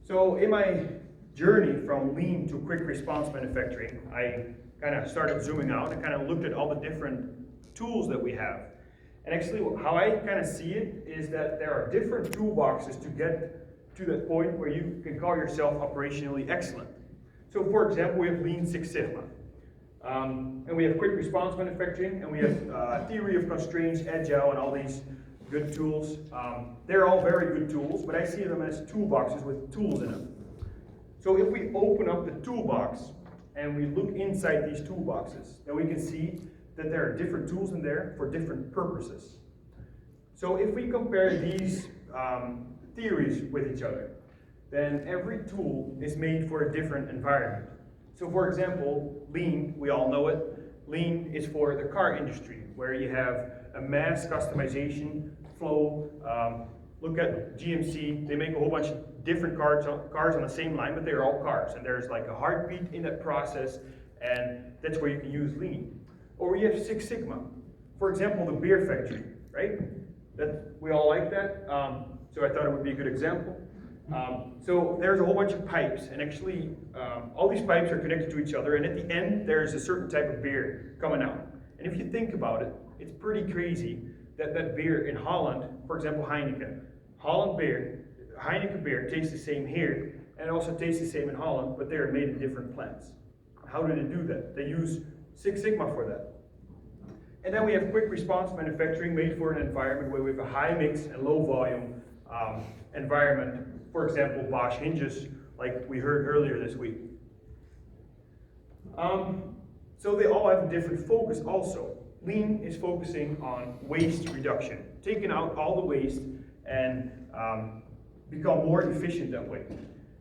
So in my journey from lean to quick response manufacturing, I kind of started zooming out and kind of looked at all the different tools that we have. And actually how I kind of see it is that there are different toolboxes to get to that point where you can call yourself operationally excellent. So for example, we have Lean Six Sigma. And we have quick response manufacturing, and we have theory of constraints, agile, and all these good tools. They're all very good tools, but I see them as toolboxes with tools in them. So if we open up the toolbox and we look inside these toolboxes, then we can see that there are different tools in there for different purposes. So if we compare these theories with each other, then every tool is made for a different environment. So for example, lean, we all know it. Lean is for the car industry, where you have a mass customization flow. Look at GMC, they make a whole bunch of different cars on the same line, but they're all cars. And there's like a heartbeat in that process, and that's where you can use lean. Or we have Six Sigma. For example, the beer factory, right? That we all like that. So I thought it would be a good example. So there's a whole bunch of pipes, and actually all these pipes are connected to each other, and at the end there's a certain type of beer coming out. And if you think about it, it's pretty crazy that that beer in Holland, for example Heineken beer tastes the same here, and it also tastes the same in Holland, but they're made in different plants. How do they do that? They use Six Sigma for that. And then we have quick response manufacturing made for an environment where we have a high mix and low volume environment. For example, Bosch hinges, like we heard earlier this week. So they all have a different focus also. Lean is focusing on waste reduction, taking out all the waste and become more efficient that way.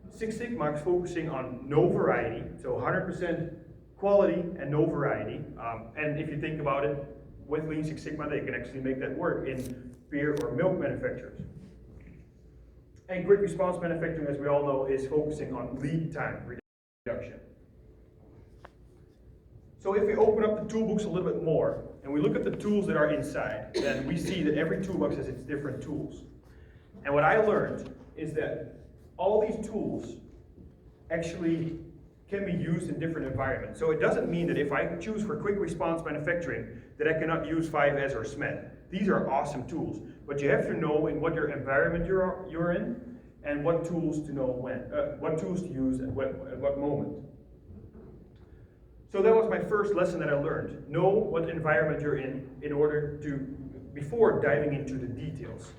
Six Sigma is focusing on no variety, so 100% quality and no variety. And if you think about it, with Lean Six Sigma, they can actually make that work in beer or milk manufacturers. And quick response manufacturing, as we all know, is focusing on lead time reduction. So if we open up the toolbox a little bit more, and we look at the tools that are inside, then we see that every toolbox has its different tools. And what I learned is that all these tools actually can be used in different environments. So it doesn't mean that if I choose for quick response manufacturing that I cannot use 5S or SMED. These are awesome tools, but you have to know in what your environment you're in and what tools to know when, what tools to use at what moment. So that was my first lesson that I learned. Know what environment you're in order to, before diving into the details.